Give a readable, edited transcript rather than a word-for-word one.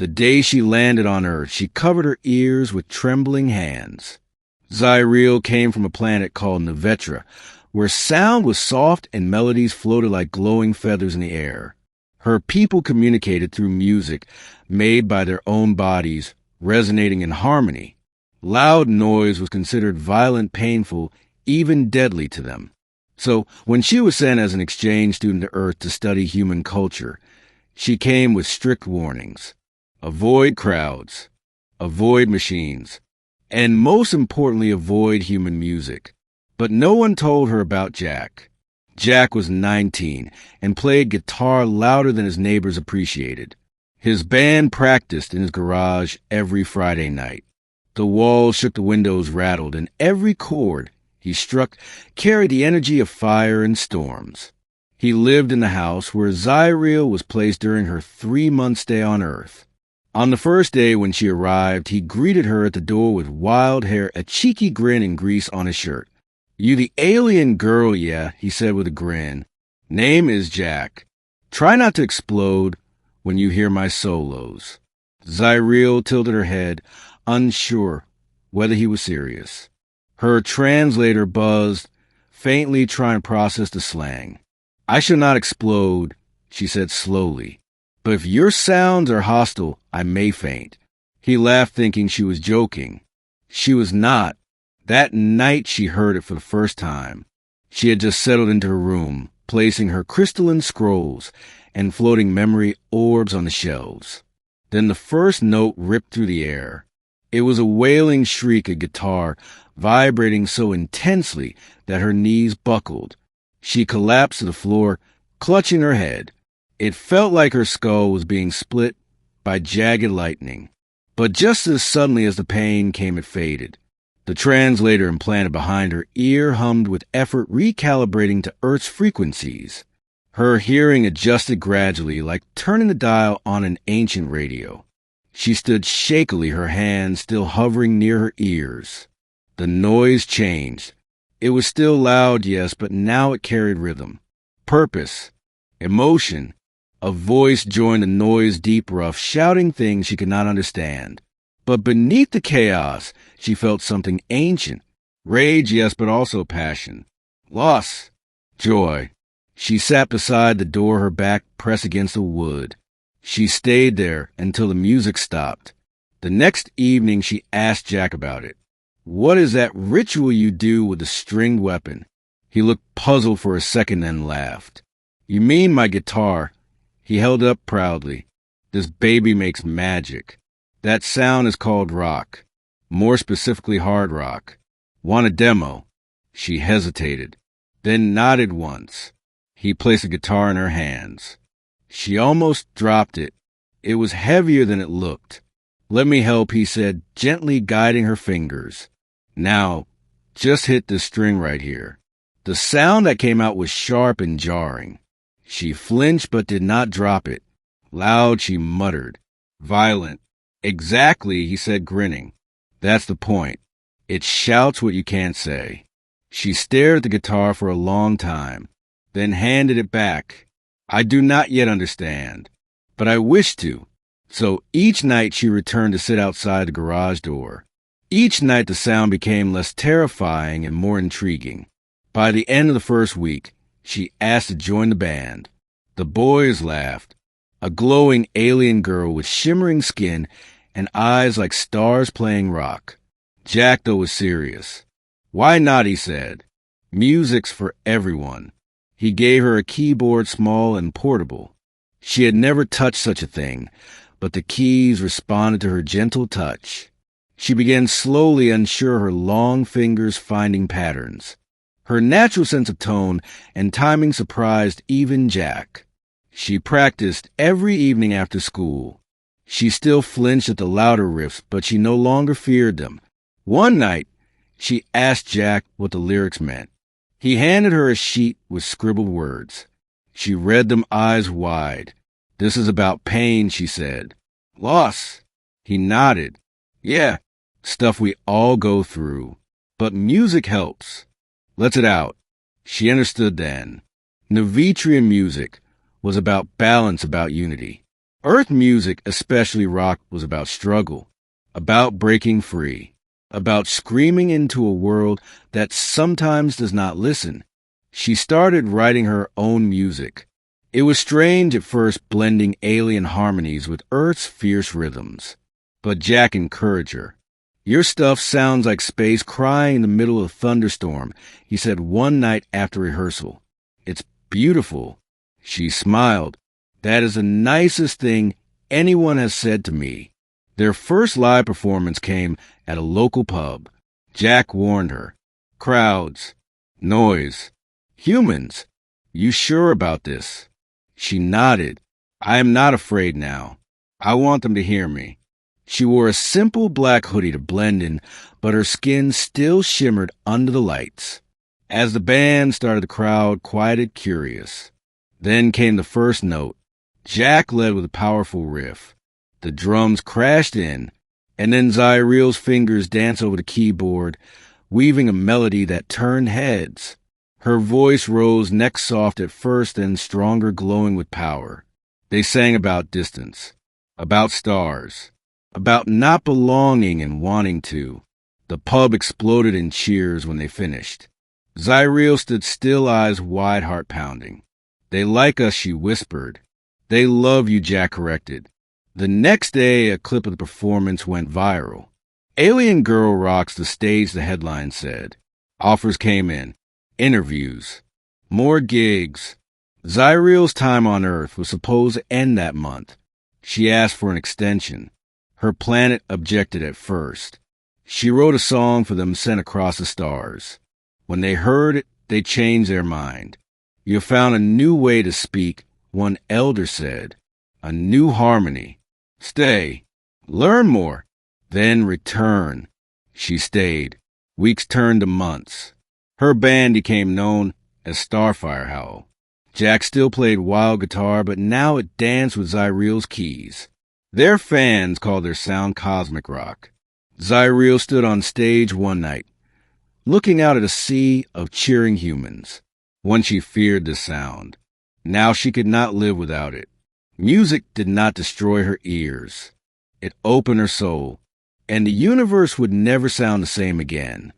The day she landed on Earth, she covered her ears with trembling hands. Zyril came from a planet called Nevetra, where sound was soft and melodies floated like glowing feathers in the air. Her people communicated through music made by their own bodies, resonating in harmony. Loud noise was considered violent, painful, even deadly to them. So when she was sent as an exchange student to Earth to study human culture, she came with strict warnings. Avoid crowds, avoid machines, and most importantly, avoid human music. But no one told her about Jack. Jack was 19 and played guitar louder than his neighbors appreciated. His band practiced in his garage every Friday night. The walls shook, the windows rattled, and every chord he struck carried the energy of fire and storms. He lived in the house where Zyril was placed during her 3-month stay on Earth. On the first day when she arrived, he greeted her at the door with wild hair, a cheeky grin, and grease on his shirt. "You the alien girl, yeah," he said with a grin. "Name is Jack. Try not to explode when you hear my solos." Zyril tilted her head, unsure whether he was serious. Her translator buzzed, faintly trying to process the slang. "I shall not explode," she said slowly. "But if your sounds are hostile, I may faint." He laughed, thinking she was joking. She was not. That night she heard it for the first time. She had just settled into her room, placing her crystalline scrolls and floating memory orbs on the shelves. Then the first note ripped through the air. It was a wailing shriek, a guitar vibrating so intensely that her knees buckled. She collapsed to the floor, clutching her head. It felt like her skull was being split by jagged lightning. But just as suddenly as the pain came, it faded. The translator implanted behind her ear hummed with effort, recalibrating to Earth's frequencies. Her hearing adjusted gradually, like turning the dial on an ancient radio. She stood shakily, her hands still hovering near her ears. The noise changed. It was still loud, yes, but now it carried rhythm, purpose, emotion. A voice joined the noise, deep, rough, shouting things she could not understand. But beneath the chaos, she felt something ancient. Rage, yes, but also passion. Loss, joy. She sat beside the door, her back pressed against the wood. She stayed there until the music stopped. The next evening, she asked Jack about it. "What is that ritual you do with the stringed weapon?" He looked puzzled for a second, then laughed. "You mean my guitar?" He held up proudly. "This baby makes magic. That sound is called rock. More specifically, hard rock. Want a demo?" She hesitated, then nodded once. He placed the guitar in her hands. She almost dropped it. It was heavier than it looked. "Let me help," he said, gently guiding her fingers. "Now, just hit this string right here." The sound that came out was sharp and jarring. She flinched but did not drop it. Loud, she muttered. "Violent." "Exactly," he said, grinning. "That's the point. It shouts what you can't say." She stared at the guitar for a long time, then handed it back. "I do not yet understand, but I wish to." So each night she returned to sit outside the garage door. Each night the sound became less terrifying and more intriguing. By the end of the first week, she asked to join the band. The boys laughed. A glowing alien girl with shimmering skin and eyes like stars playing rock. Jack, though, was serious. "Why not?" he said. "Music's for everyone." He gave her a keyboard, small and portable. She had never touched such a thing, but the keys responded to her gentle touch. She began slowly, unsure, her long fingers finding patterns. Her natural sense of tone and timing surprised even Jack. She practiced every evening after school. She still flinched at the louder riffs, but she no longer feared them. One night, she asked Jack what the lyrics meant. He handed her a sheet with scribbled words. She read them, eyes wide. "This is about pain," she said. "Loss." He nodded. "Yeah, stuff we all go through. But music helps. Lets it out." She understood then. Nevitrian music was about balance, about unity. Earth music, especially rock, was about struggle, about breaking free, about screaming into a world that sometimes does not listen. She started writing her own music. It was strange at first, blending alien harmonies with Earth's fierce rhythms. But Jack encouraged her. "Your stuff sounds like space crying in the middle of a thunderstorm," he said one night after rehearsal. "It's beautiful." She smiled. "That is the nicest thing anyone has said to me." Their first live performance came at a local pub. Jack warned her. "Crowds. Noise. Humans. You sure about this?" She nodded. "I am not afraid now. I want them to hear me." She wore a simple black hoodie to blend in, but her skin still shimmered under the lights. As the band started, the crowd quieted, curious. Then came the first note. Jack led with a powerful riff. The drums crashed in, and then Zyriel's fingers danced over the keyboard, weaving a melody that turned heads. Her voice rose neck soft at first, then stronger, glowing with power. They sang about distance, about stars, about not belonging and wanting to. The pub exploded in cheers when they finished. Zyriel stood still, eyes wide, heart pounding. "They like us," she whispered. "They love you," Jack corrected. The next day, a clip of the performance went viral. "Alien Girl rocks the stage," the headline said. Offers came in. Interviews. More gigs. Zyriel's time on Earth was supposed to end that month. She asked for an extension. Her planet objected at first. She wrote a song for them sent across the stars. When they heard it, they changed their mind. "You found a new way to speak," one elder said. "A new harmony. Stay. Learn more. Then return." She stayed. Weeks turned to months. Her band became known as Starfire Howl. Jack still played wild guitar, but now it danced with Zyriel's keys. Their fans called their sound cosmic rock. Zyriel stood on stage one night, looking out at a sea of cheering humans. Once she feared the sound. Now she could not live without it. Music did not destroy her ears. It opened her soul, and the universe would never sound the same again.